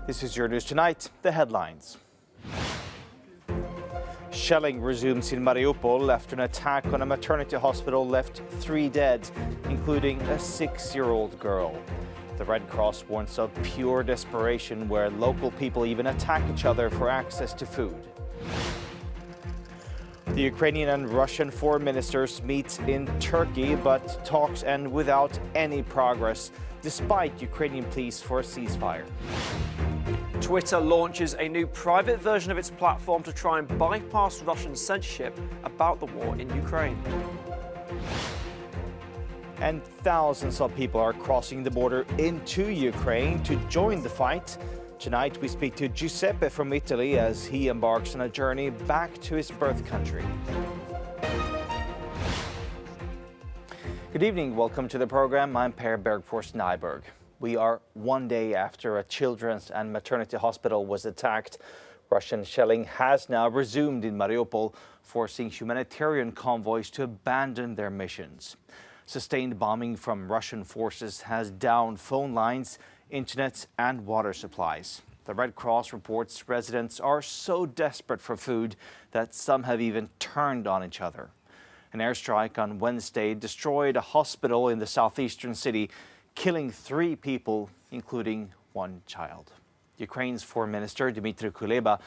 This is your news tonight, the headlines. Shelling resumes in Mariupol after an attack on a maternity hospital left 3 dead, including a 6-year-old girl. The Red Cross warns of pure desperation where local people even attack each other for access to food. The Ukrainian and Russian foreign ministers meet in Turkey, but talks end without any progress, despite Ukrainian pleas for a ceasefire. Twitter launches a new private version of its platform to try and bypass Russian censorship about the war in Ukraine. And thousands of people are crossing the border into Ukraine to join the fight. Tonight we speak to Giuseppe from Italy as he embarks on a journey back to his birth country. Good evening, welcome to the program. I'm Per Bergfors Nyberg. We are 1 day after a children's and maternity hospital was attacked. Russian shelling has now resumed in Mariupol, forcing humanitarian convoys to abandon their missions. Sustained bombing from Russian forces has downed phone lines, internet and water supplies. The Red Cross reports residents are so desperate for food that some have even turned on each other. An airstrike on Wednesday destroyed a hospital in the southeastern city, killing 3 people, including 1 child. Ukraine's Foreign Minister Dmytro Kuleba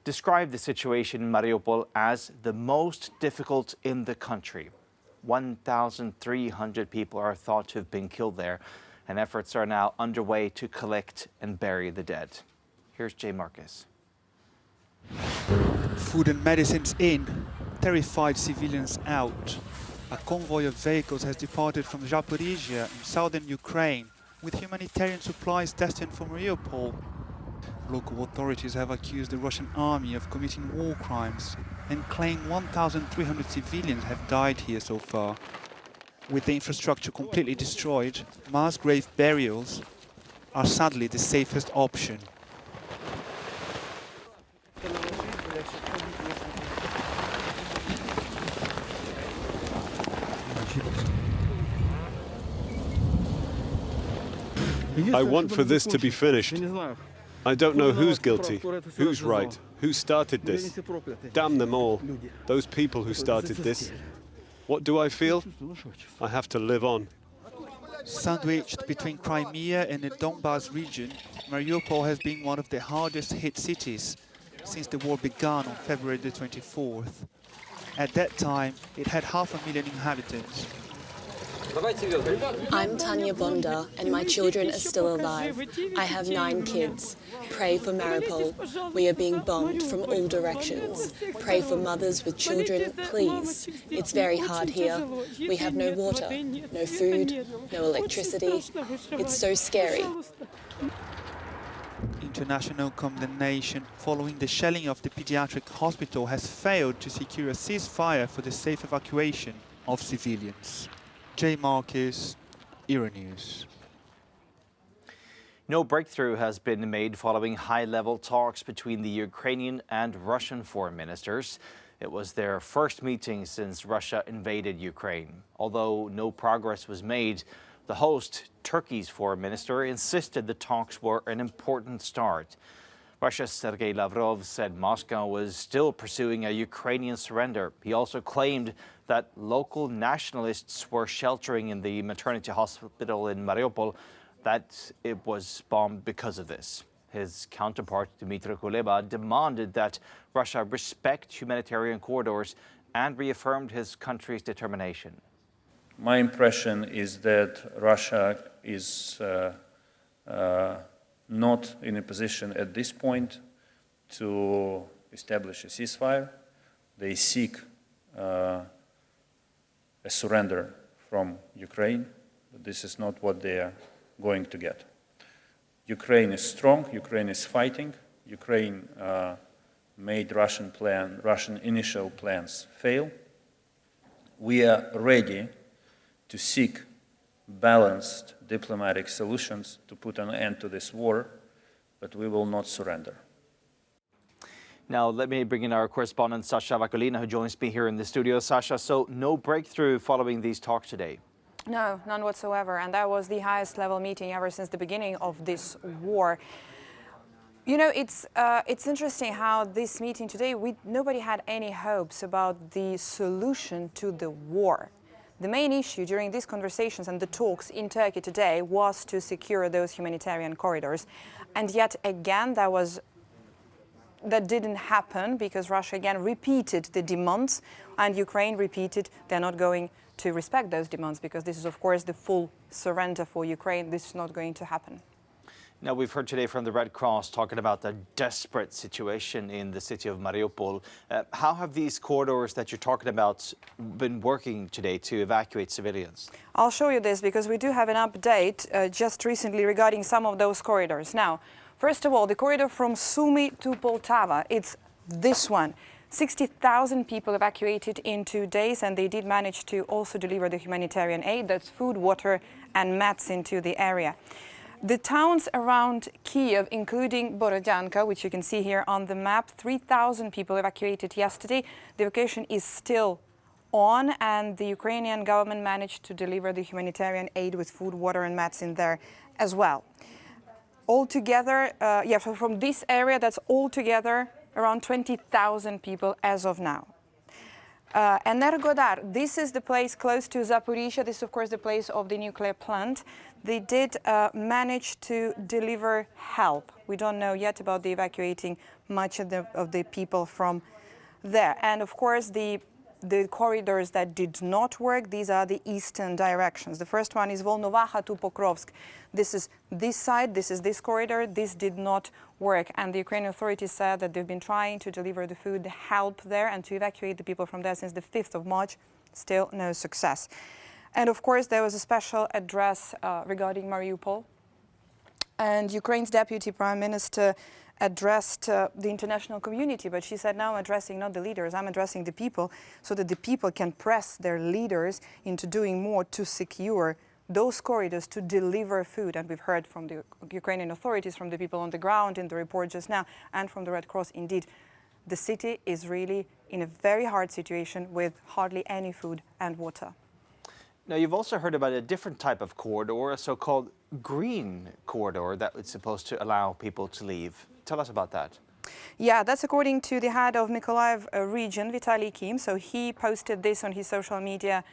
described the situation in Mariupol as the most difficult in the country. 1,300 people are thought to have been killed there, and efforts are now underway to collect and bury the dead. Here's Jay Marcus. Food and medicines in, terrified civilians out. A convoy of vehicles has departed from Zaporizhia in southern Ukraine with humanitarian supplies destined for Mariupol. Local authorities have accused the Russian army of committing war crimes and claim 1,300 civilians have died here so far. With the infrastructure completely destroyed, mass grave burials are sadly the safest option. I want for this to be finished. I don't know who's guilty, who's right, who started this. Damn them all, those people who started this. What do I feel? I have to live on. Sandwiched between Crimea and the Donbas region, Mariupol has been one of the hardest hit cities since the war began on February the 24th. At that time, it had 500,000 inhabitants. I'm Tanya Bonda, and my children are still alive. I have 9 kids. Pray for Mariupol. We are being bombed from all directions. Pray for mothers with children, please. It's very hard here. We have no water, no food, no electricity. It's so scary. International condemnation following the shelling of the pediatric hospital has failed to secure a ceasefire for the safe evacuation of civilians. Jay Marcus, Euronews. No breakthrough has been made following high-level talks between the Ukrainian and Russian foreign ministers. It was their first meeting since Russia invaded Ukraine. Although no progress was made, the host, Turkey's foreign minister, insisted the talks were an important start. Russia's Sergei Lavrov said Moscow was still pursuing a Ukrainian surrender. He also claimed that local nationalists were sheltering in the maternity hospital in Mariupol, that it was bombed because of this. His counterpart, Dmytro Kuleba, demanded that Russia respect humanitarian corridors and reaffirmed his country's determination. My impression is that Russia is not in a position at this point to establish a ceasefire. They seek a surrender from Ukraine, but this is not what they are going to get. Ukraine is strong, Ukraine is fighting, Ukraine made Russian initial plans fail. We are ready to seek balanced diplomatic solutions to put an end to this war, but we will not surrender. Now, let me bring in our correspondent, Sasha Vakulina, who joins me here in the studio. Sasha, so no breakthrough following these talks today? No, none whatsoever. And that was the highest level meeting ever since the beginning of this war. You know, it's interesting how this meeting today, nobody had any hopes about the solution to the war. The main issue during these conversations and the talks in Turkey today was to secure those humanitarian corridors. And yet again, that didn't happen because Russia again repeated the demands and Ukraine repeated they're not going to respect those demands because this is, of course, the full surrender for Ukraine. This is not going to happen. Now, we've heard today from the Red Cross talking about the desperate situation in the city of Mariupol. How have these corridors that you're talking about been working today to evacuate civilians? I'll show you this because we do have an update just recently regarding some of those corridors. Now, first of all, the corridor from Sumy to Poltava, it's this one. 60,000 people evacuated in 2 days, and they did manage to also deliver the humanitarian aid, that's food, water, and mats into the area. The towns around Kiev, including Borodyanka, which you can see here on the map, 3,000 people evacuated yesterday. The evacuation is still on, and the Ukrainian government managed to deliver the humanitarian aid with food, water, and mats in there as well. Altogether, so from this area, that's altogether around 20,000 people as of now. Energodar, this is the place close to Zaporizhia. This is, of course, the place of the nuclear plant. They did manage to deliver help. We don't know yet about the evacuating much of the people from there. And, of course, the corridors that did not work, these are the eastern directions. The first one is Volnovaha to Pokrovsk. This is this side, this is this corridor. This did not work. And the Ukrainian authorities said that they've been trying to deliver the food, the help there, and to evacuate the people from there since the 5th of March. Still no success. And of course, there was a special address regarding Mariupol. And Ukraine's deputy prime minister addressed the international community, but she said, now I'm addressing not the leaders, I'm addressing the people, so that the people can press their leaders into doing more to secure those corridors, to deliver food. And we've heard from the Ukrainian authorities, from the people on the ground in the report just now, and from the Red Cross, indeed, the city is really in a very hard situation with hardly any food and water. Now, you've also heard about a different type of corridor, a so-called green corridor that is supposed to allow people to leave. Tell us about that. Yeah, that's according to the head of Mykolaiv region, Vitaly Kim. So he posted this on his social media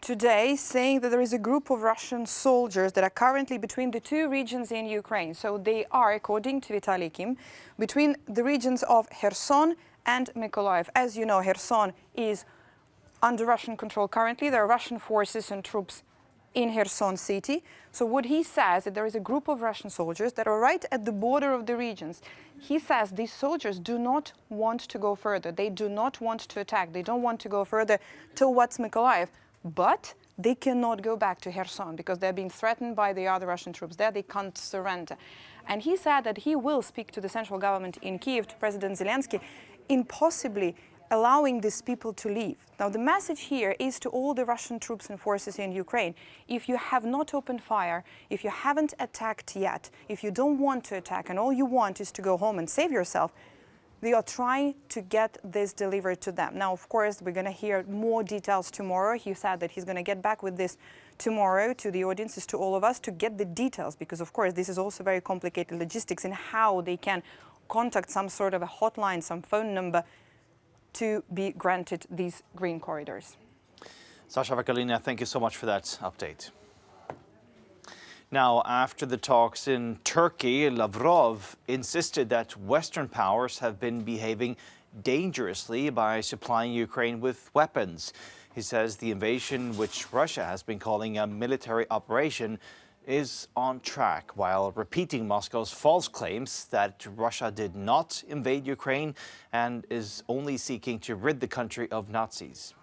today, saying that there is a group of Russian soldiers that are currently between the two regions in Ukraine. So they are, according to Vitaly Kim, between the regions of Kherson and Mykolaiv. As you know, Kherson is under Russian control currently. There are Russian forces and troops in Kherson city. So what he says is that there is a group of Russian soldiers that are right at the border of the regions. He says these soldiers do not want to go further. They do not want to attack. They don't want to go further towards Mykolaiv. But they cannot go back to Kherson because they're being threatened by the other Russian troops there. They can't surrender. And he said that he will speak to the central government in Kiev, to President Zelensky, in possibly allowing these people to leave. Now, the message here is to all the Russian troops and forces in Ukraine. If you have not opened fire, if you haven't attacked yet, if you don't want to attack and all you want is to go home and save yourself, they are trying to get this delivered to them. Now, of course, we're going to hear more details tomorrow. He said that he's going to get back with this tomorrow to the audiences, to all of us, to get the details, because, of course, this is also very complicated logistics in how they can contact some sort of a hotline, some phone number, to be granted these green corridors. Sasha Vakalina, thank you so much for that update. Now, after the talks in Turkey, Lavrov insisted that Western powers have been behaving dangerously by supplying Ukraine with weapons. He says the invasion, which Russia has been calling a military operation, is on track, while repeating Moscow's false claims that Russia did not invade Ukraine and is only seeking to rid the country of Nazis.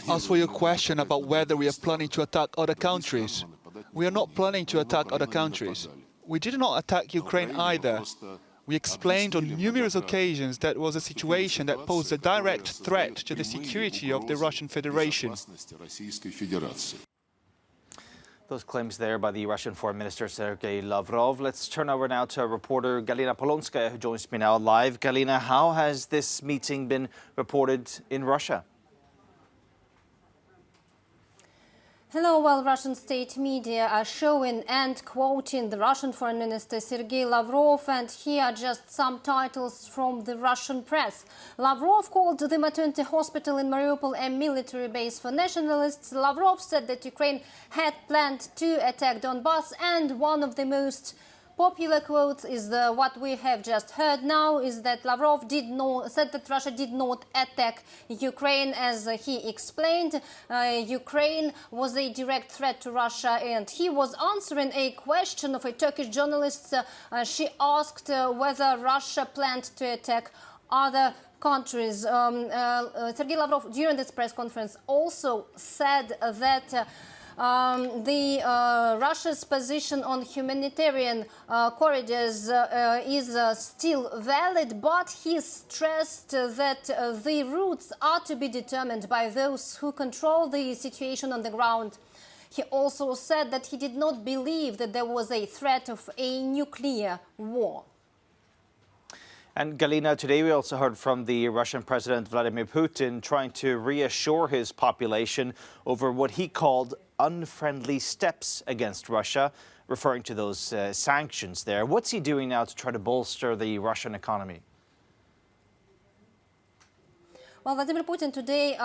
As for your question about whether we are planning to attack other countries, we are not planning to attack other countries. We did not attack Ukraine either. We explained on numerous occasions that was a situation that posed a direct threat to the security of the Russian Federation. Those claims there by the Russian Foreign Minister Sergei Lavrov. Let's turn over now to reporter Galina Polonskaya, who joins me now live. Galina, how has this meeting been reported in Russia? Hello, well, Russian state media are showing and quoting the Russian Foreign Minister Sergei Lavrov, and here are just some titles from the Russian press. Lavrov called the maternity hospital in Mariupol a military base for nationalists. Lavrov said that Ukraine had planned to attack Donbass, and one of the most popular quotes is what we have just heard now, is that Lavrov said that Russia did not attack Ukraine. As he explained, Ukraine was a direct threat to Russia, and he was answering a question of a Turkish journalist. She asked whether Russia planned to attack other countries. Sergei Lavrov, during this press conference, also said that Russia's position on humanitarian corridors is still valid, but he stressed that the routes are to be determined by those who control the situation on the ground. He also said that he did not believe that there was a threat of a nuclear war. And Galina, today we also heard from the Russian President Vladimir Putin trying to reassure his population over what he called unfriendly steps against Russia, referring to those sanctions there. What's he doing now to try to bolster the Russian economy? Well, Vladimir Putin today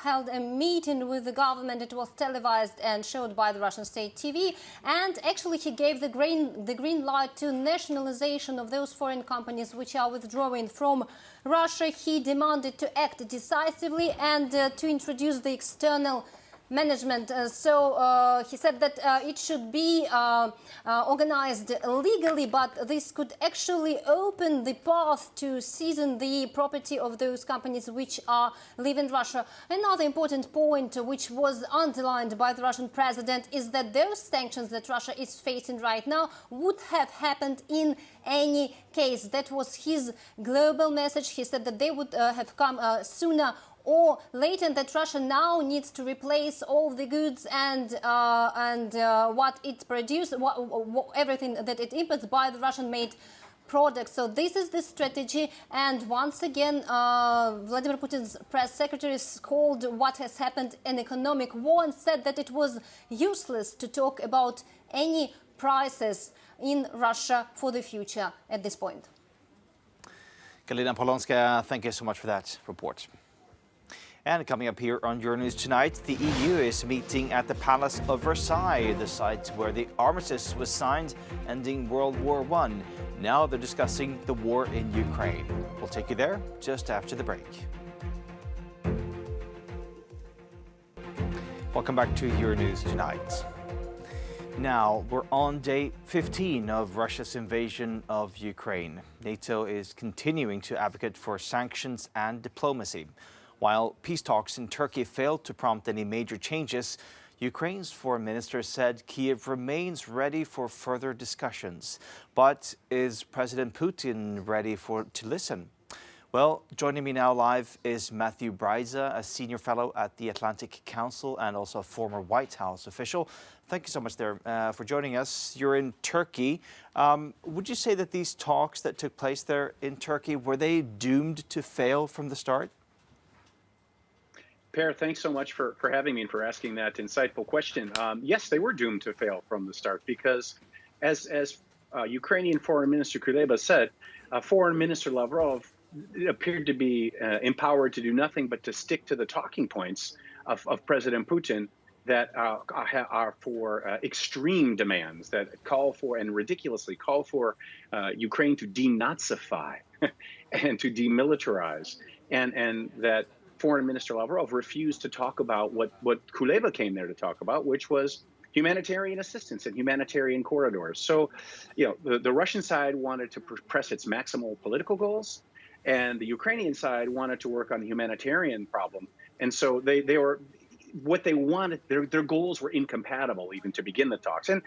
held a meeting with the government. It was televised and showed by the Russian state TV. And actually, he gave the green light to nationalization of those foreign companies which are withdrawing from Russia. He demanded to act decisively and to introduce the external management. So he said that it should be organized legally, but this could actually open the path to seizing the property of those companies which are leaving Russia. Another important point which was underlined by the Russian president is that those sanctions that Russia is facing right now would have happened in any case. That was his global message. He said that they would have come sooner or later, that Russia now needs to replace all the goods and what it produces, everything that it imports by the Russian-made products. So this is the strategy. And once again, Vladimir Putin's press secretary called what has happened an economic war and said that it was useless to talk about any prices in Russia for the future at this point. Galina Polonska, thank you so much for that report. And coming up here on Euronews tonight, the EU is meeting at the Palace of Versailles, the site where the armistice was signed, ending World War I. Now they're discussing the war in Ukraine. We'll take you there just after the break. Welcome back to Euronews tonight. Now, we're on day 15 of Russia's invasion of Ukraine. NATO is continuing to advocate for sanctions and diplomacy. While peace talks in Turkey failed to prompt any major changes, Ukraine's foreign minister said Kyiv remains ready for further discussions. But is President Putin ready to listen? Well, joining me now live is Matthew Bryza, a senior fellow at the Atlantic Council and also a former White House official. Thank you so much there for joining us. You're in Turkey. Would you say that these talks that took place there in Turkey, were they doomed to fail from the start? Per, thanks so much for having me and for asking that insightful question. Yes, they were doomed to fail from the start because, as Ukrainian Foreign Minister Kuleba said, Foreign Minister Lavrov appeared to be empowered to do nothing but to stick to the talking points of President Putin that are for extreme demands that call for and ridiculously call for Ukraine to denazify and to demilitarize, and that Foreign Minister Lavrov refused to talk about what Kuleba came there to talk about, which was humanitarian assistance and humanitarian corridors. So, the Russian side wanted to press its maximal political goals, and the Ukrainian side wanted to work on the humanitarian problem. And so they were, what they wanted, their goals were incompatible even to begin the talks. And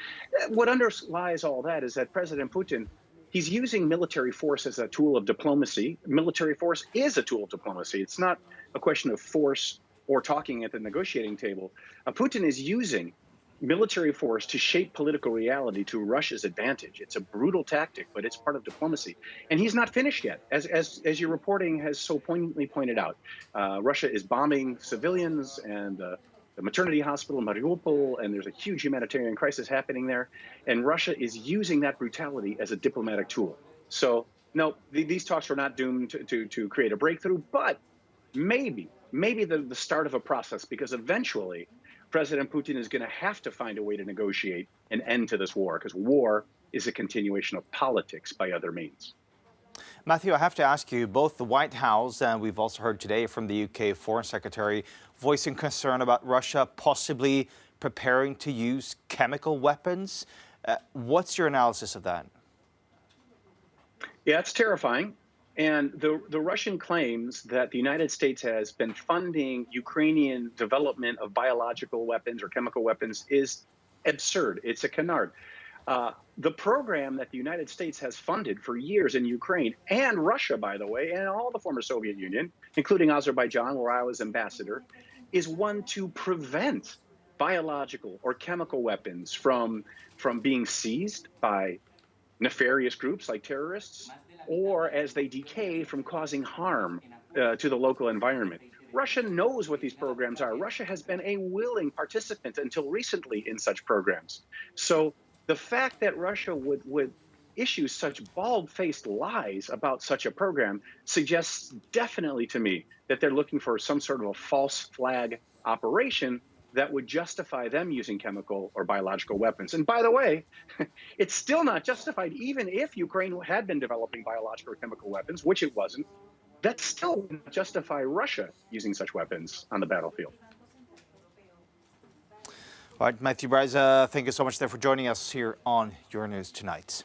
what underlies all that is that President Putin, he's using military force as a tool of diplomacy. Military force is a tool of diplomacy. It's not a question of force or talking at the negotiating table. Putin is using military force to shape political reality to Russia's advantage. It's a brutal tactic, but it's part of diplomacy. And he's not finished yet. As your reporting has so poignantly pointed out, Russia is bombing civilians and the maternity hospital in Mariupol, and there's a huge humanitarian crisis happening there. And Russia is using that brutality as a diplomatic tool. So, no, these talks are not doomed to create a breakthrough, but maybe the start of a process, because eventually President Putin is going to have to find a way to negotiate an end to this war, because war is a continuation of politics by other means. Matthew, I have to ask you, both the White House and we've also heard today from the UK Foreign Secretary voicing concern about Russia possibly preparing to use chemical weapons. What's your analysis of that? Yeah, it's terrifying. And the Russian claims that the United States has been funding Ukrainian development of biological weapons or chemical weapons is absurd. It's a canard. The program that the United States has funded for years in Ukraine and Russia, by the way, and all the former Soviet Union, including Azerbaijan, where I was ambassador, is one to prevent biological or chemical weapons from being seized by nefarious groups like terrorists, or as they decay, from causing harm to the local environment. Russia knows what these programs are. Russia has been a willing participant until recently in such programs. So the fact that Russia would issue such bald-faced lies about such a program suggests definitely to me that they're looking for some sort of a false flag operation that would justify them using chemical or biological weapons. And by the way, it's still not justified, even if Ukraine had been developing biological or chemical weapons, which it wasn't. That still wouldn't justify Russia using such weapons on the battlefield. All right, Matthew Bryza, thank you so much there for joining us here on Euronews Tonight.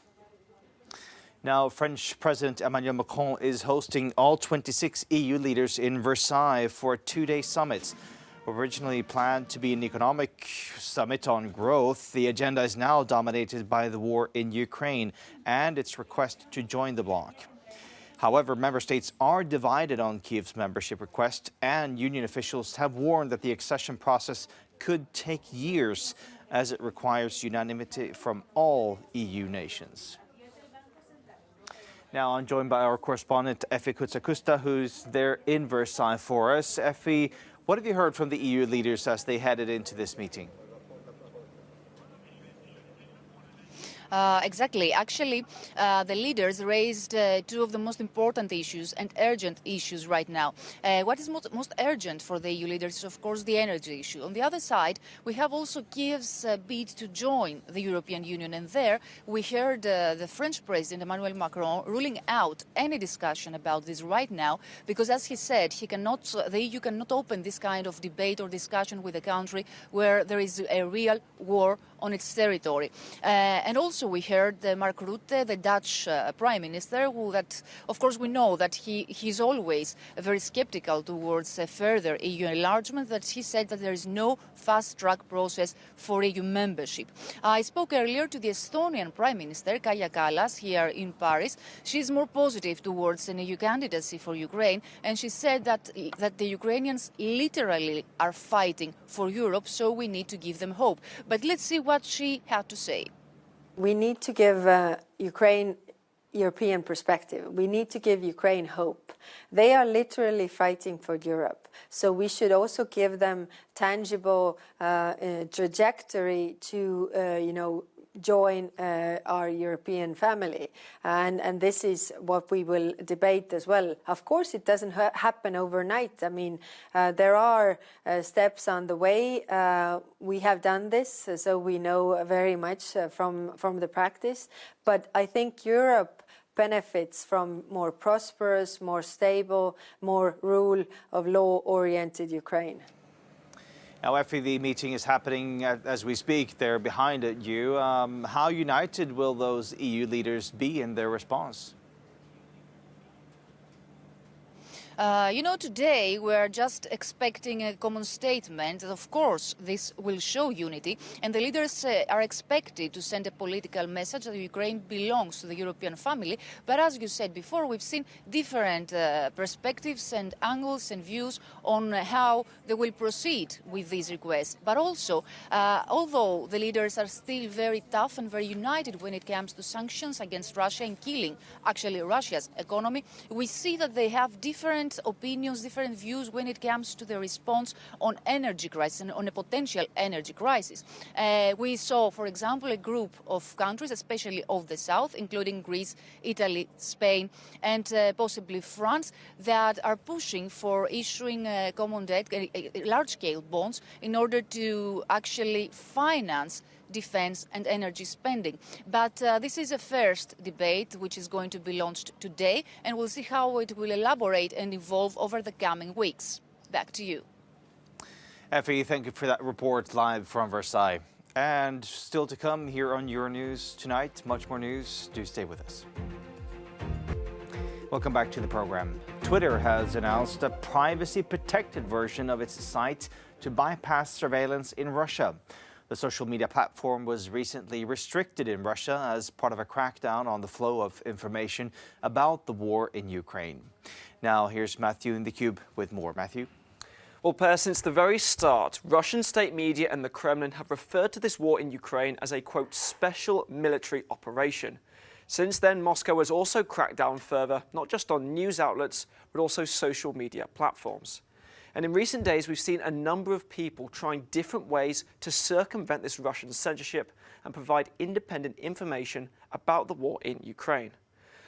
Now, French President Emmanuel Macron is hosting all 26 EU leaders in Versailles for a two-day summit. Originally planned to be an economic summit on growth, the agenda is now dominated by the war in Ukraine and its request to join the bloc. However, member states are divided on Kyiv's membership request, and union officials have warned that the accession process could take years as it requires unanimity from all EU nations. Now I'm joined by our correspondent Effie Kutsakusta, who's there in Versailles for us. Effie, what have you heard from the EU leaders as they headed into this meeting? Exactly. Actually, the leaders raised two of the most important issues and urgent issues right now. What is most urgent for the EU leaders is, of course, the energy issue. On the other side, we have also Kyiv's bid to join the European Union. And there, we heard the French President Emmanuel Macron ruling out any discussion about this right now, because, as he said, the EU cannot open this kind of debate or discussion with a country where there is a real war on its territory. And also we heard Mark Rutte, the Dutch Prime Minister, that, of course, we know that he's always very skeptical towards further EU enlargement, that he said that there is no fast-track process for EU membership. I spoke earlier to the Estonian Prime Minister, Kaja Kallas, here in Paris. She's more positive towards an EU candidacy for Ukraine, and she said that the Ukrainians literally are fighting for Europe, so we need to give them hope. But let's see what she had to say. We need to give Ukraine European perspective. We need to give Ukraine hope. They are literally fighting for Europe. So we should also give them tangible trajectory to, join our European family. And this is what we will debate as well. Of course, it doesn't happen overnight. I mean, there are steps on the way. We have done this, so we know very much from the practice. But I think Europe benefits from more prosperous, more stable, more rule of law-oriented Ukraine. Now, Effie, the meeting is happening as we speak. They're behind you. How united will those EU leaders be in their response? Today we're just expecting a common statement. Of course, this will show unity, and the leaders are expected to send a political message that Ukraine belongs to the European family. But as you said before, we've seen different perspectives and angles and views on how they will proceed with these requests. But also, although the leaders are still very tough and very united when it comes to sanctions against Russia and killing, actually, Russia's economy, we see that they have different different opinions, different views when it comes to the response on energy crisis and on a potential energy crisis. We saw, for example, a group of countries, especially of the south, including Greece, Italy, Spain, and possibly France, that are pushing for issuing common debt, large-scale bonds, in order to actually finance defense and energy spending. But this is a first debate which is going to be launched today, and we'll see how it will elaborate and evolve over the coming weeks. Back to you. Effie, thank you for that report live from Versailles. And still to come here on Euronews tonight, much more news. Do stay with us. Welcome back to the program. Twitter has announced a privacy-protected version of its site to bypass surveillance in Russia. The social media platform was recently restricted in Russia as part of a crackdown on the flow of information about the war in Ukraine. Now here's Matthew in the Cube with more. Matthew? Well, Per, since the very start, Russian state media and the Kremlin have referred to this war in Ukraine as a, quote, special military operation. Since then, Moscow has also cracked down further, not just on news outlets, but also social media platforms. And in recent days, we've seen a number of people trying different ways to circumvent this Russian censorship and provide independent information about the war in Ukraine.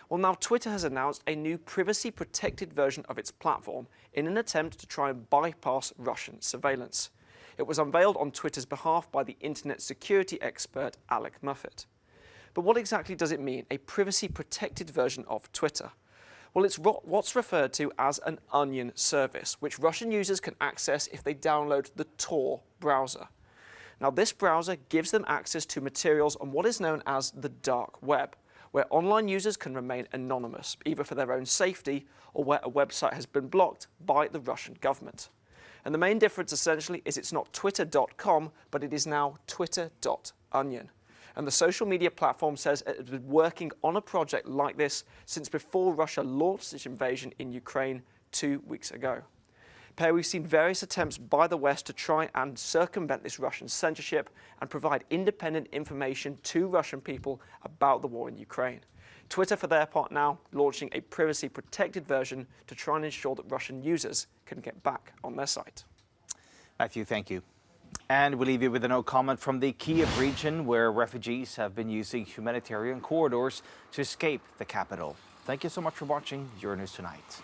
Well, now Twitter has announced a new privacy-protected version of its platform in an attempt to try and bypass Russian surveillance. It was unveiled on Twitter's behalf by the internet security expert Alec Muffet. But what exactly does it mean, a privacy-protected version of Twitter? Well, it's what's referred to as an onion service, which Russian users can access if they download the Tor browser. Now, this browser gives them access to materials on what is known as the dark web, where online users can remain anonymous, either for their own safety or where a website has been blocked by the Russian government. And the main difference, essentially, is it's not twitter.com, but it is now twitter.onion. And the social media platform says it has been working on a project like this since before Russia launched its invasion in Ukraine 2 weeks ago. Per, we've seen various attempts by the West to try and circumvent this Russian censorship and provide independent information to Russian people about the war in Ukraine. Twitter, for their part now, launching a privacy-protected version to try and ensure that Russian users can get back on their site. Matthew, thank you. And we'll leave you with a note comment from the Kiev region, where refugees have been using humanitarian corridors to escape the capital. Thank you so much for watching Euronews Tonight.